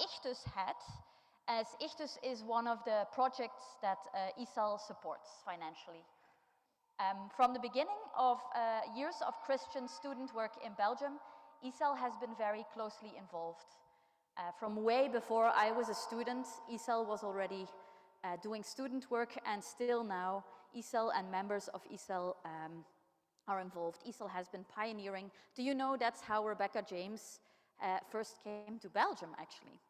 ICTUS had, as ICTUS is one of the projects that ICEL supports financially. From the beginning of years of Christian student work in Belgium, ICEL has been very closely involved. From way before I was a student, ICEL was already doing student work, and still now ICEL and members of ICEL are involved. ICEL has been pioneering. Do you know that's how Rebecca James first came to Belgium, actually?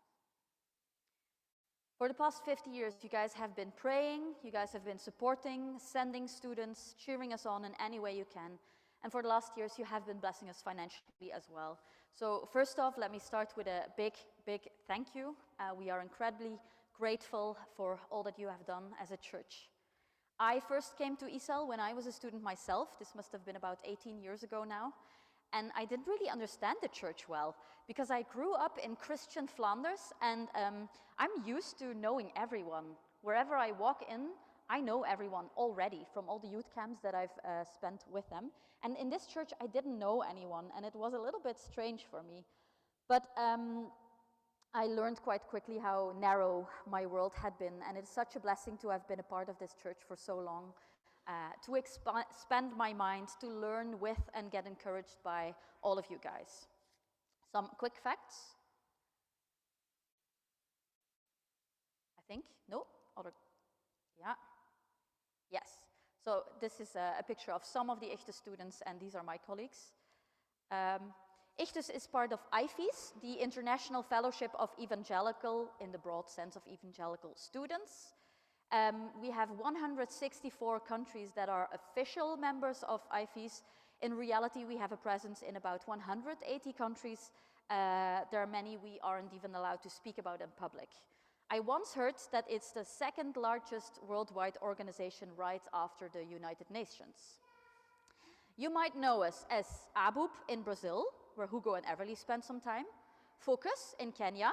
For the past 50 years, you guys have been praying, you guys have been supporting, sending students, cheering us on in any way you can. And for the last years, you have been blessing us financially as well. So first off, let me start with a big thank you. We are incredibly grateful for all that you have done as a church. I first came to ICEL when I was a student myself. This must have been about 18 years ago now. And I didn't really understand the church well, because I grew up in Christian Flanders, and I'm used to knowing everyone. Wherever I walk in, I know everyone already from all the youth camps that I've spent with them. And in this church, I didn't know anyone, and it was a little bit strange for me. But I learned quite quickly how narrow my world had been, and it's such a blessing to have been a part of this church for so long. To expand my mind, to learn with and get encouraged by all of you guys. Some quick facts. I think, no? Other, yeah. Yes. So this is a picture of some of the ICTUS students, and these are my colleagues. ICTUS is part of IFES, the International Fellowship of Evangelical, in the broad sense of evangelical students. We have 164 countries that are official members of IFES. In reality, we have a presence in about 180 countries. There are many we aren't even allowed to speak about in public. I once heard that it's the second largest worldwide organization right after the United Nations. You might know us as ABUP in Brazil, where Hugo and Everly spent some time, Focus in Kenya.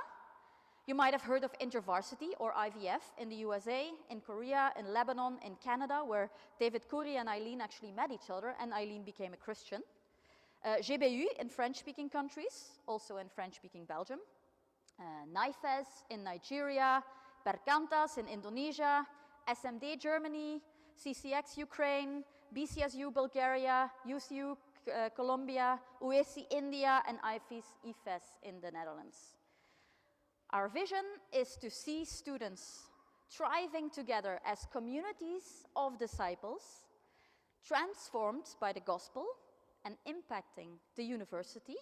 You might have heard of InterVarsity or IVF in the USA, in Korea, in Lebanon, in Canada, where David Coury and Eileen actually met each other, and Eileen became a Christian. GBU in French-speaking countries, also in French-speaking Belgium. NIFES in Nigeria, Perkantas in Indonesia, SMD Germany, CCX Ukraine, BCSU Bulgaria, UCU Colombia, UESI India, and IFES in the Netherlands. Our vision is to see students thriving together as communities of disciples, transformed by the gospel and impacting the university,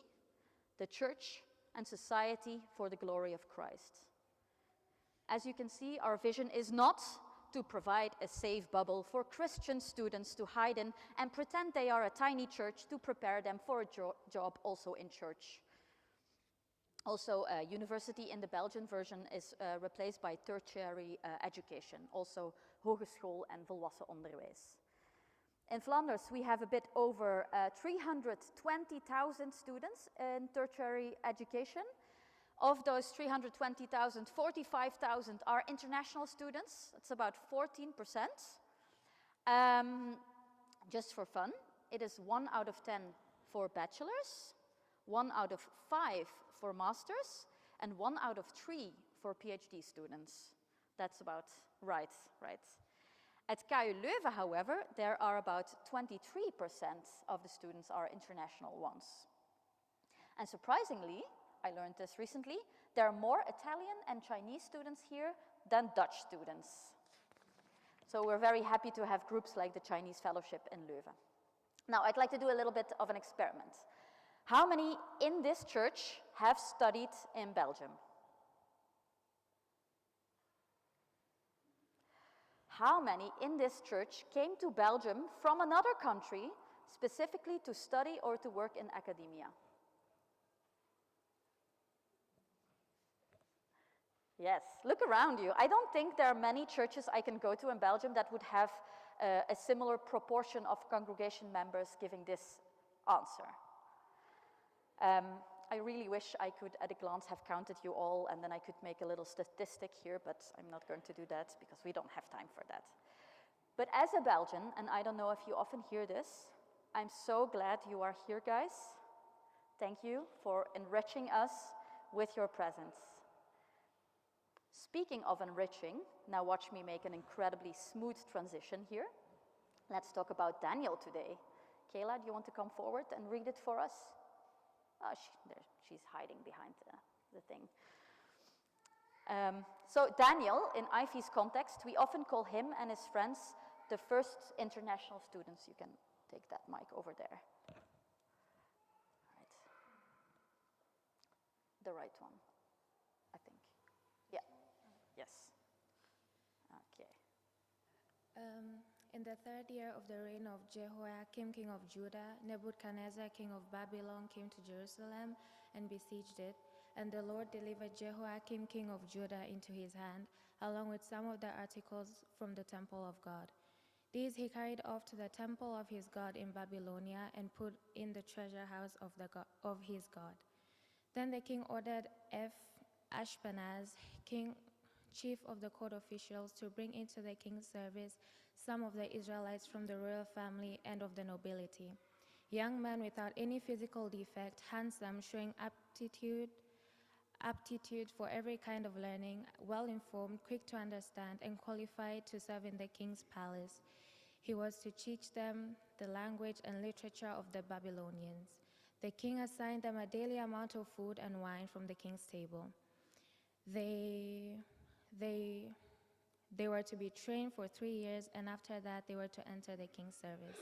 the church, and society for the glory of Christ. As you can see, our vision is not to provide a safe bubble for Christian students to hide in and pretend they are a tiny church to prepare them for a job also in church. Also, university in the Belgian version is replaced by tertiary education, also hogeschool en volwassen onderwijs. In Flanders, we have a bit over 320,000 students in tertiary education. Of those 320,000, 45,000 are international students. That's about 14%. Just for fun, it is 1 out of 10 for bachelors, 1 out of 5 for masters, and 1 out of 3 for PhD students. That's about right. At KU Leuven, however, there are about 23% of the students are international ones. And surprisingly, I learned this recently, there are more Italian and Chinese students here than Dutch students. So we're very happy to have groups like the Chinese Fellowship in Leuven. Now, I'd like to do a little bit of an experiment. How many in this church have studied in Belgium? How many in this church came to Belgium from another country specifically to study or to work in academia? Yes, look around you. I don't think there are many churches I can go to in Belgium that would have a similar proportion of congregation members giving this answer. I really wish I could, at a glance, have counted you all, and then I could make a little statistic here, but I'm not going to do that because we don't have time for that. But as a Belgian, and I don't know if you often hear this, I'm so glad you are here, guys. Thank you for enriching us with your presence. Speaking of enriching, now watch me make an incredibly smooth transition here. Let's talk about Daniel today. Kayla, do you want to come forward and read it for us? Oh, she's hiding behind the thing. So Daniel, in Ivy's context, we often call him and his friends the first international students. You can take that mic over there. Right. The right one, I think. Yeah. Yes. Okay. In the 3rd year of the reign of Jehoiakim, king of Judah, Nebuchadnezzar, king of Babylon, came to Jerusalem and besieged it. And the Lord delivered Jehoiakim, king of Judah, into his hand, along with some of the articles from the temple of God. These he carried off to the temple of his God in Babylonia and put in the treasure house of his God. Then the king ordered Ashpenaz, chief of the court officials, to bring into the king's service some of the Israelites from the royal family and of the nobility. Young men without any physical defect, handsome, showing aptitude for every kind of learning, well-informed, quick to understand, and qualified to serve in the king's palace. He was to teach them the language and literature of the Babylonians. The king assigned them a daily amount of food and wine from the king's table. They were to be trained for 3 years, and after that they were to enter the king's service.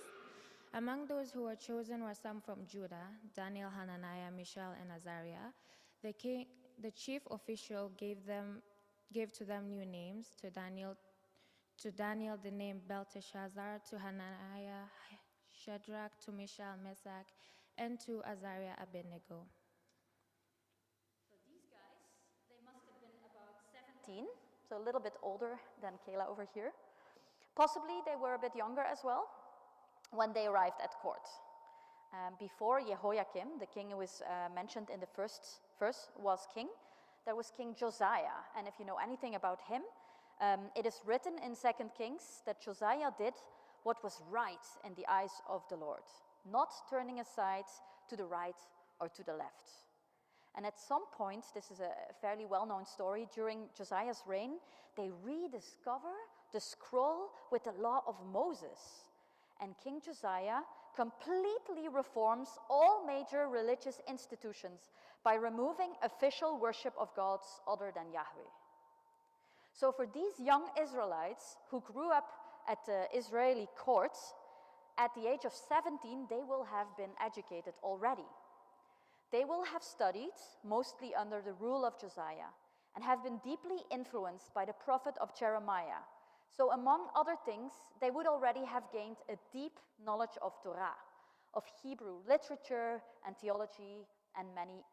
Among those who were chosen were some from Judah: Daniel, Hananiah, Mishael, and Azariah. The chief official gave to them new names. To Daniel the name Belteshazzar, to Hananiah Shadrach, to Mishael Meshach, and to Azariah Abednego. So these guys, they must have been about 17, so a little bit older than Kayla over here. Possibly they were a bit younger as well when they arrived at court. Before Jehoiakim, the king who was mentioned in the first verse, was king, there was King Josiah. And if you know anything about him, it is written in 2 Kings that Josiah did what was right in the eyes of the Lord, not turning aside to the right or to the left. And at some point, this is a fairly well-known story, during Josiah's reign, they rediscover the scroll with the law of Moses. And King Josiah completely reforms all major religious institutions by removing official worship of gods other than Yahweh. So for these young Israelites who grew up at the Israeli court, at the age of 17, they will have been educated already. They will have studied, mostly under the rule of Josiah, and have been deeply influenced by the prophet of Jeremiah. So among other things, they would already have gained a deep knowledge of Torah, of Hebrew literature and theology, and many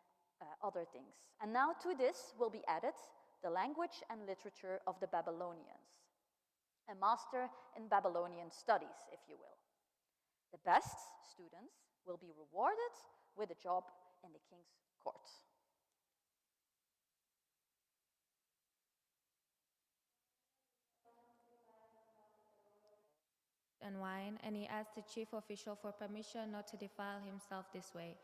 other things. And now to this will be added the language and literature of the Babylonians, a master in Babylonian studies, if you will. The best students will be rewarded with a job in the king's court. And wine, and he asked the chief official for permission not to defile himself this way.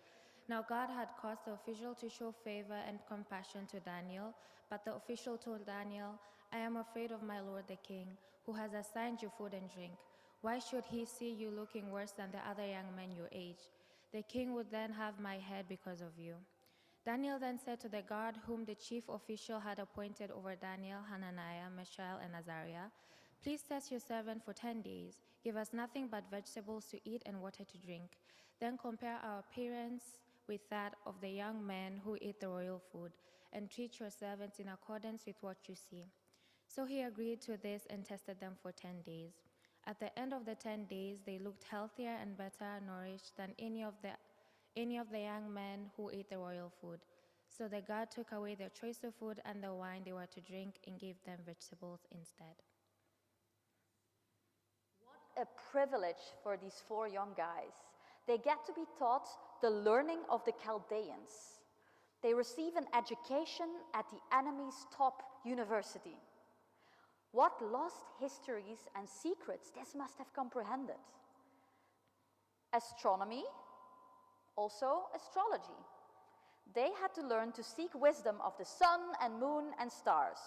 Now God had caused the official to show favor and compassion to Daniel, but the official told Daniel, "I am afraid of my lord the king, who has assigned you food and drink. Why should he see you looking worse than the other young men your age? The king would then have my head because of you." Daniel then said to the guard whom the chief official had appointed over Daniel, Hananiah, Mishael, and Azariah, "Please test your servant for 10 days. Give us nothing but vegetables to eat and water to drink. Then compare our appearance with that of the young men who eat the royal food, and treat your servants in accordance with what you see." So he agreed to this and tested them for 10 days. At the end of the 10 days, they looked healthier and better nourished than any of the young men who ate the royal food. So the guard took away their choice of food and the wine they were to drink and gave them vegetables instead. A privilege for these 4 young guys. They get to be taught the learning of the Chaldeans. They receive an education at the enemy's top university. What lost histories and secrets this must have comprehended. Astronomy, also astrology. They had to learn to seek wisdom of the sun and moon and stars.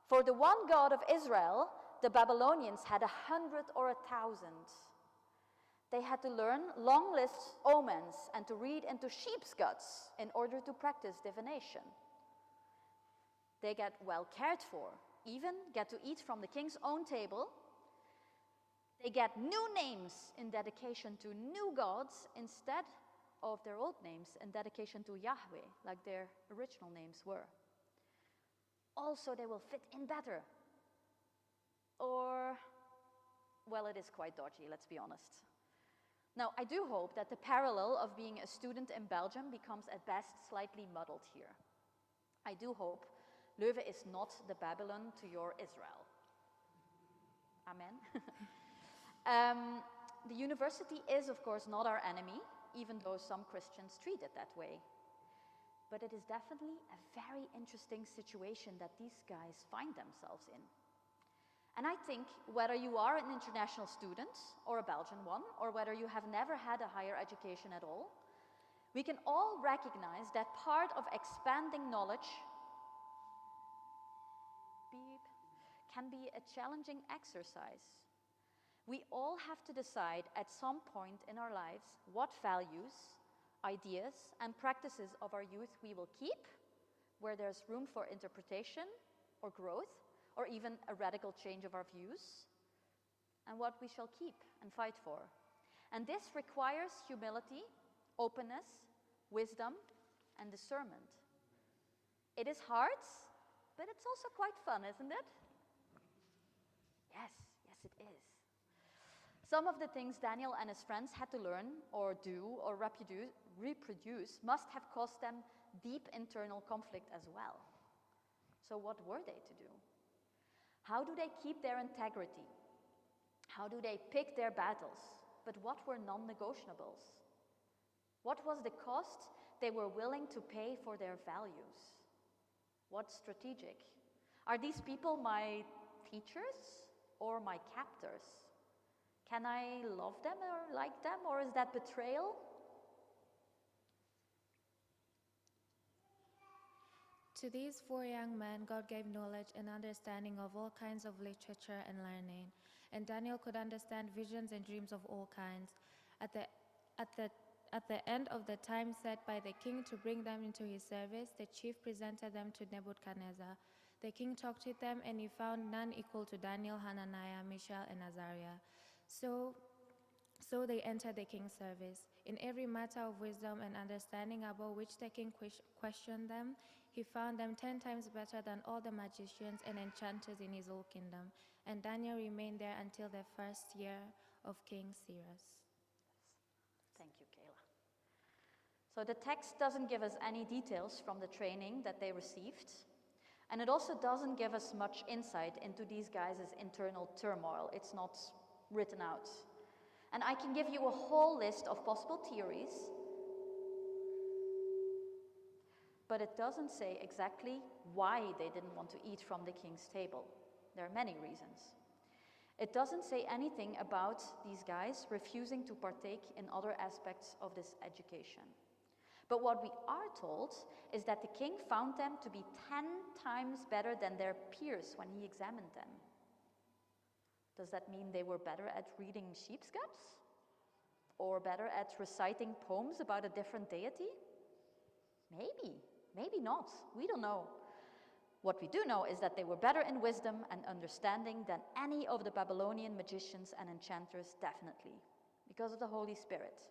For the one God of Israel, the Babylonians had 100 or 1,000. They had to learn long lists, omens, and to read into sheep's guts in order to practice divination. They get well cared for, even get to eat from the king's own table. They get new names in dedication to new gods instead of their old names in dedication to Yahweh, like their original names were. Also, they will fit in better. Or, well, it is quite dodgy, let's be honest. Now, I do hope that the parallel of being a student in Belgium becomes at best slightly muddled here. I do hope Leuven is not the Babylon to your Israel. Amen. The university is, of course, not our enemy, even though some Christians treat it that way. But it is definitely a very interesting situation that these guys find themselves in. And I think whether you are an international student or a Belgian one, or whether you have never had a higher education at all, we can all recognize that part of expanding knowledge can be a challenging exercise. We all have to decide at some point in our lives what values, ideas, and practices of our youth we will keep, where there's room for interpretation or growth, or even a radical change of our views, and what we shall keep and fight for. And this requires humility, openness, wisdom, and discernment. It is hard, but it's also quite fun, isn't it? Yes, it is. Some of the things Daniel and his friends had to learn, or do, or reproduce must have caused them deep internal conflict as well. So what were they to do? How do they keep their integrity? How do they pick their battles? But what were non-negotiables? What was the cost they were willing to pay for their values? What's strategic? Are these people my teachers or my captors? Can I love them or like them, or is that betrayal? To these 4 young men, God gave knowledge and understanding of all kinds of literature and learning, and Daniel could understand visions and dreams of all kinds. At the end of the time set by the king to bring them into his service, the chief presented them to Nebuchadnezzar. The king talked with them, and he found none equal to Daniel, Hananiah, Mishael, and Azariah. So they entered the king's service. In every matter of wisdom and understanding about which the king questioned them, he found them 10 times better than all the magicians and enchanters in his whole kingdom. And Daniel remained there until the first year of King Cyrus. Thank you, Kayla. So the text doesn't give us any details from the training that they received, and it also doesn't give us much insight into these guys' internal turmoil. It's not written out. And I can give you a whole list of possible theories, but it doesn't say exactly why they didn't want to eat from the king's table. There are many reasons. It doesn't say anything about these guys refusing to partake in other aspects of this education. But what we are told is that the king found them to be 10 times better than their peers when he examined them. Does that mean they were better at reading sheep's guts? Or better at reciting poems about a different deity? Maybe not. We don't know. What we do know is that they were better in wisdom and understanding than any of the Babylonian magicians and enchanters, definitely, because of the Holy Spirit.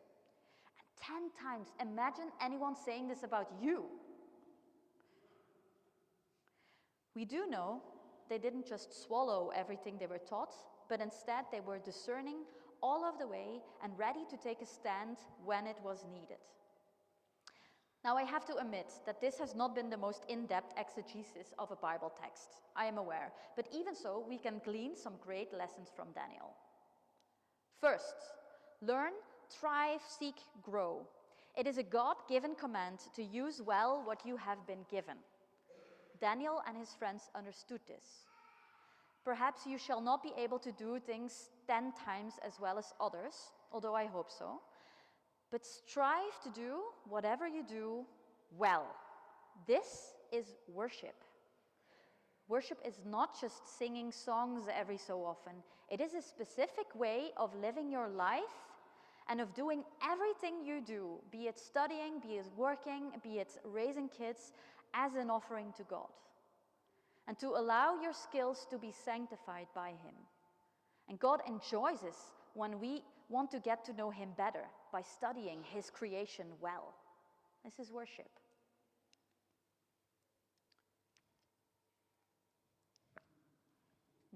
And 10 times, imagine anyone saying this about you. We do know they didn't just swallow everything they were taught, but instead they were discerning all of the way and ready to take a stand when it was needed. Now, I have to admit that this has not been the most in-depth exegesis of a Bible text, I am aware, but even so, we can glean some great lessons from Daniel. First, learn, thrive, seek, grow. It is a God-given command to use well what you have been given. Daniel and his friends understood this. Perhaps you shall not be able to do things 10 times as well as others, although I hope so. But strive to do whatever you do well. This is worship. Worship is not just singing songs every so often. It is a specific way of living your life and of doing everything you do, be it studying, be it working, be it raising kids, as an offering to God. And to allow your skills to be sanctified by Him. And God enjoys us when we want to get to know Him better by studying His creation well. This is worship.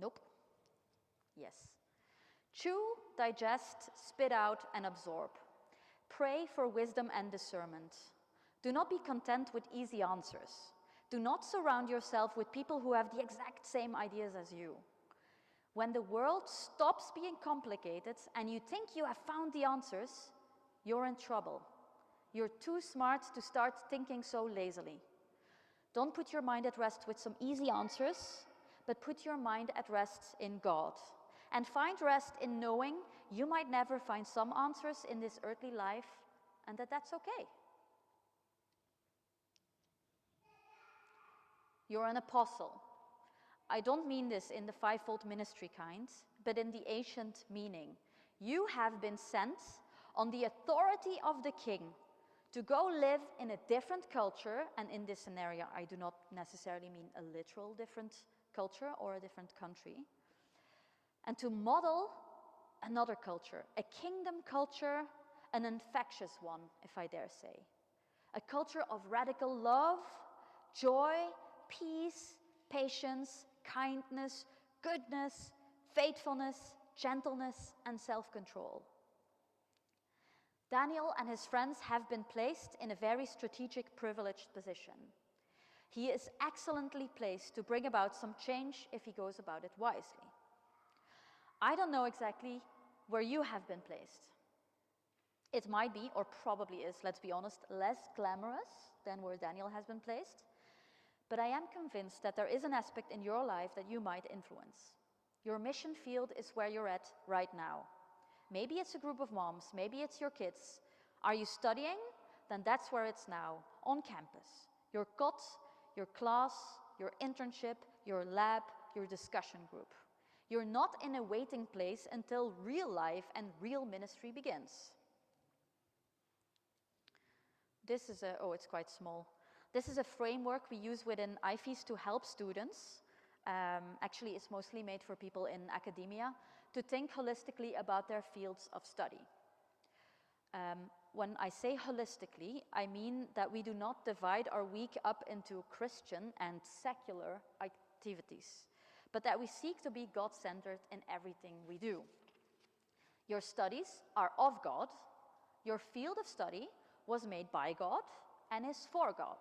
Nope. Yes. Chew, digest, spit out, and absorb. Pray for wisdom and discernment. Do not be content with easy answers. Do not surround yourself with people who have the exact same ideas as you. When the world stops being complicated and you think you have found the answers, you're in trouble. You're too smart to start thinking so lazily. Don't put your mind at rest with some easy answers, but put your mind at rest in God. And find rest in knowing you might never find some answers in this earthly life, and that's okay. You're an apostle. I don't mean this in the fivefold ministry kind, but in the ancient meaning. You have been sent on the authority of the king to go live in a different culture, and in this scenario I do not necessarily mean a literal different culture or a different country, and to model another culture, a kingdom culture, an infectious one, if I dare say. A culture of radical love, joy, peace, patience, kindness, goodness, faithfulness, gentleness, and self-control. Daniel and his friends have been placed in a very strategic, privileged position. He is excellently placed to bring about some change if he goes about it wisely. I don't know exactly where you have been placed. It might be, or probably is, let's be honest, less glamorous than where Daniel has been placed. But I am convinced that there is an aspect in your life that you might influence. Your mission field is where you're at right now. Maybe it's a group of moms, maybe it's your kids. Are you studying? Then that's where it's now, on campus. Your cot, your class, your internship, your lab, your discussion group. You're not in a waiting place until real life and real ministry begins. This is it's quite small. This is a framework we use within IFES to help students. Actually, it's mostly made for people in academia to think holistically about their fields of study. When I say holistically, I mean that we do not divide our week up into Christian and secular activities, but that we seek to be God-centered in everything we do. Your studies are of God. Your field of study was made by God and is for God.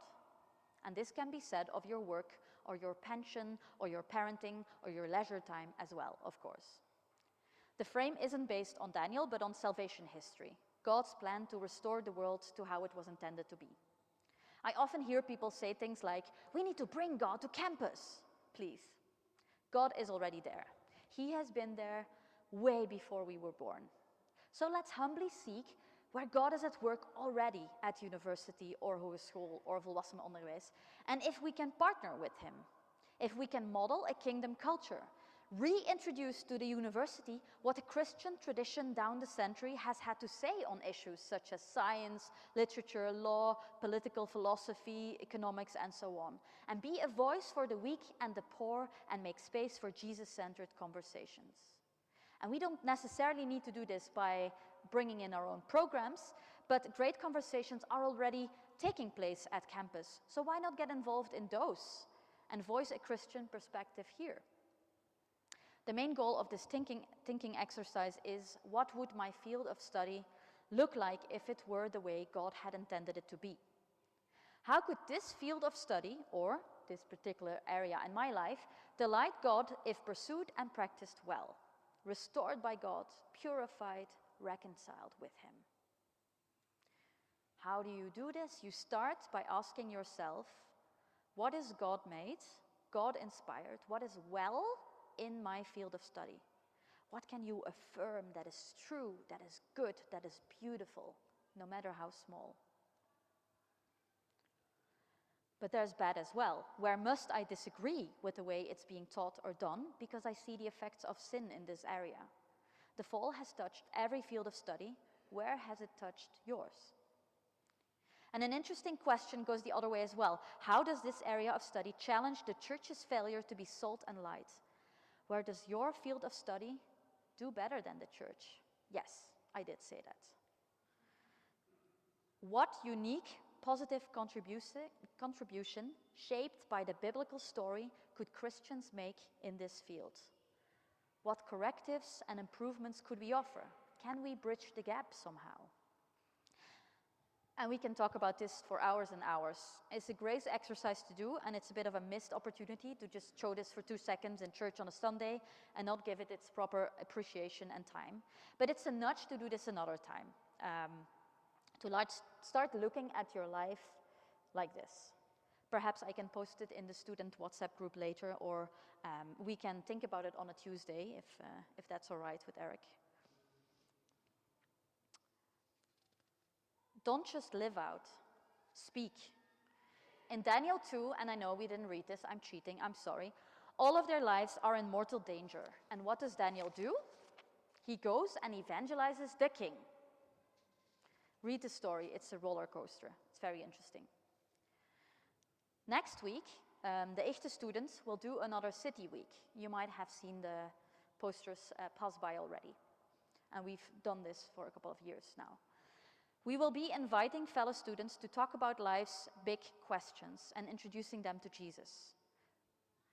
And this can be said of your work or your pension or your parenting or your leisure time as well, of course. The frame isn't based on Daniel, but on salvation history, God's plan to restore the world to how it was intended to be. I often hear people say things like, we need to bring God to campus. Please. God is already there. He has been there way before we were born. So let's humbly seek where God is at work already at university or hogeschool or volwassenenonderwijs, and if we can partner with Him, if we can model a kingdom culture, reintroduce to the university what the Christian tradition down the century has had to say on issues such as science, literature, law, political philosophy, economics, and so on, and be a voice for the weak and the poor and make space for Jesus-centered conversations. And we don't necessarily need to do this by bringing in our own programs, but great conversations are already taking place at campus. So why not get involved in those and voice a Christian perspective here? The main goal of this thinking exercise is, what would my field of study look like if it were the way God had intended it to be? How could this field of study, or this particular area in my life, delight God if pursued and practiced well? Restored by God, purified, reconciled with Him. How do you do this? You start by asking yourself, what is God made, God inspired, what is well in my field of study? What can you affirm that is true, that is good, that is beautiful, no matter how small? But there's bad as well. Where must I disagree with the way it's being taught or done because I see the effects of sin in this area? The fall has touched every field of study. Where has it touched yours? And an interesting question goes the other way as well. How does this area of study challenge the church's failure to be salt and light? Where does your field of study do better than the church? Yes, I did say that. What unique positive contribution shaped by the biblical story could Christians make in this field? What correctives and improvements could we offer? Can we bridge the gap somehow? And we can talk about this for hours and hours. It's a great exercise to do, and it's a bit of a missed opportunity to just show this for 2 seconds in church on a Sunday and not give it its proper appreciation and time. But it's a nudge to do this another time, to start looking at your life like this. Perhaps I can post it in the student WhatsApp group later, or we can think about it on a Tuesday, if that's all right with Eric. Don't just live out, speak. In Daniel 2, and I know we didn't read this, I'm cheating, I'm sorry, all of their lives are in mortal danger. And what does Daniel do? He goes and evangelizes the king. Read the story, it's a roller coaster. It's very interesting. Next week, the Echte students will do another city week. You might have seen the posters pass by already. And we've done this for a couple of years now. We will be inviting fellow students to talk about life's big questions and introducing them to Jesus.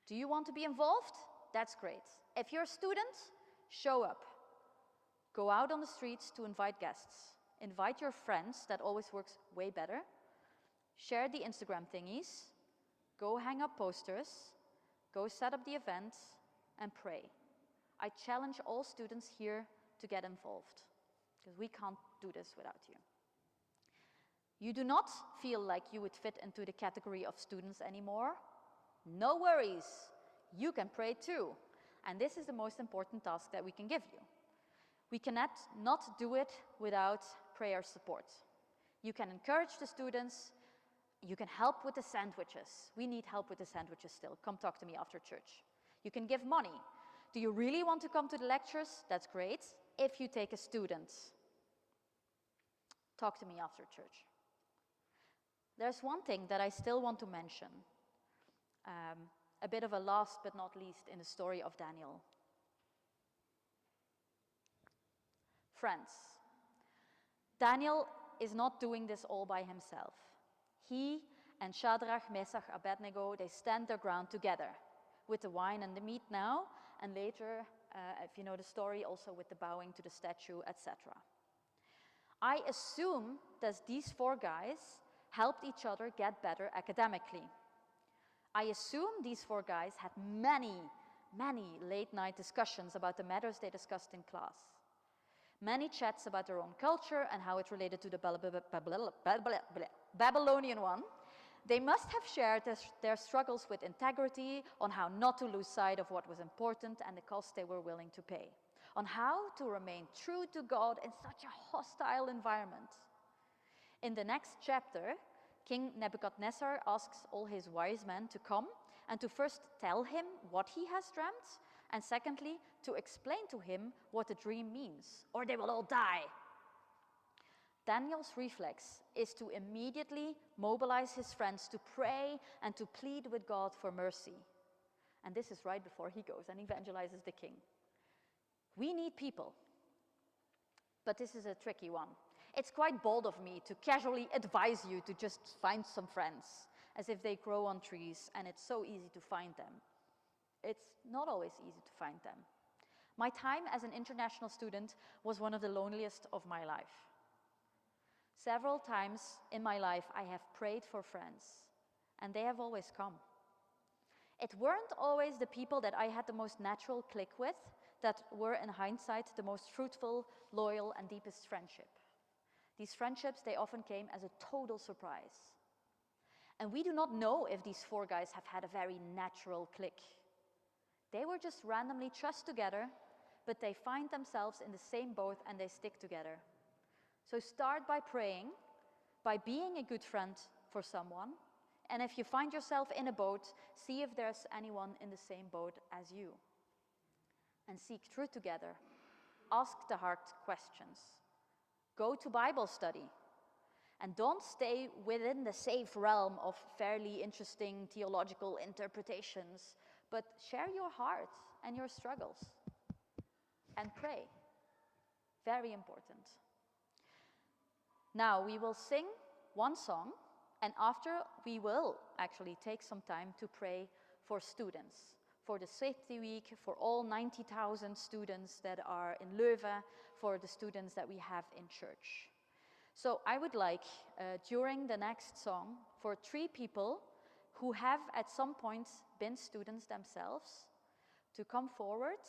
Do you want to be involved? That's great. If you're a student, show up. Go out on the streets to invite guests. Invite your friends, that always works way better. Share the Instagram thingies. Go hang up posters. Go set up the event and pray. I challenge all students here to get involved, because we can't do this without you. You do not feel like you would fit into the category of students anymore? No worries. You can pray too. And this is the most important task that we can give you. We cannot not do it without prayer support. You can encourage the students. You can help with the sandwiches. We need help with the sandwiches still. Come talk to me after church. You can give money. Do you really want to come to the lectures? That's great. If you take a student, talk to me after church. There's one thing that I still want to mention, a bit of a last but not least in the story of Daniel. Friends, Daniel is not doing this all by himself. He and Shadrach, Meshach, Abednego, they stand their ground together with the wine and the meat now, and later, if you know the story, also with the bowing to the statue, etc. I assume that these 4 guys helped each other get better academically. I assume these 4 guys had many late-night discussions about the matters they discussed in class. Many chats about their own culture and how it related to the Babylonian one. They must have shared their struggles with integrity, on how not to lose sight of what was important and the cost they were willing to pay, on how to remain true to God in such a hostile environment. In the next chapter, King Nebuchadnezzar asks all his wise men to come and to first tell him what he has dreamt, and secondly, to explain to him what the dream means, or they will all die. Daniel's reflex is to immediately mobilize his friends to pray and to plead with God for mercy. And this is right before he goes and evangelizes the king. We need people, but this is a tricky one. It's quite bold of me to casually advise you to just find some friends, as if they grow on trees and it's so easy to find them. It's not always easy to find them. My time as an international student was one of the loneliest of my life. Several times in my life I have prayed for friends, and they have always come. It weren't always the people that I had the most natural click with that were, in hindsight, the most fruitful, loyal, and deepest friendship. These friendships, they often came as a total surprise. And we do not know if these 4 guys have had a very natural click. They were just randomly trussed together, but they find themselves in the same boat and they stick together. So start by praying, by being a good friend for someone. And if you find yourself in a boat, see if there's anyone in the same boat as you. And seek truth together. Ask the hard questions. Go to Bible study. And don't stay within the safe realm of fairly interesting theological interpretations, but share your heart and your struggles. And pray. Very important. Now we will sing one song, and after we will actually take some time to pray for students, for the safety week, for all 90,000 students that are in Leuven, for the students that we have in church. So I would like, during the next song, for 3 people who have at some point been students themselves to come forward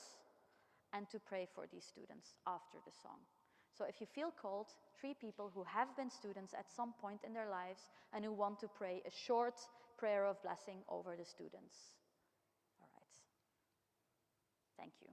and to pray for these students after the song. So if you feel called, 3 people who have been students at some point in their lives and who want to pray a short prayer of blessing over the students. All right. Thank you.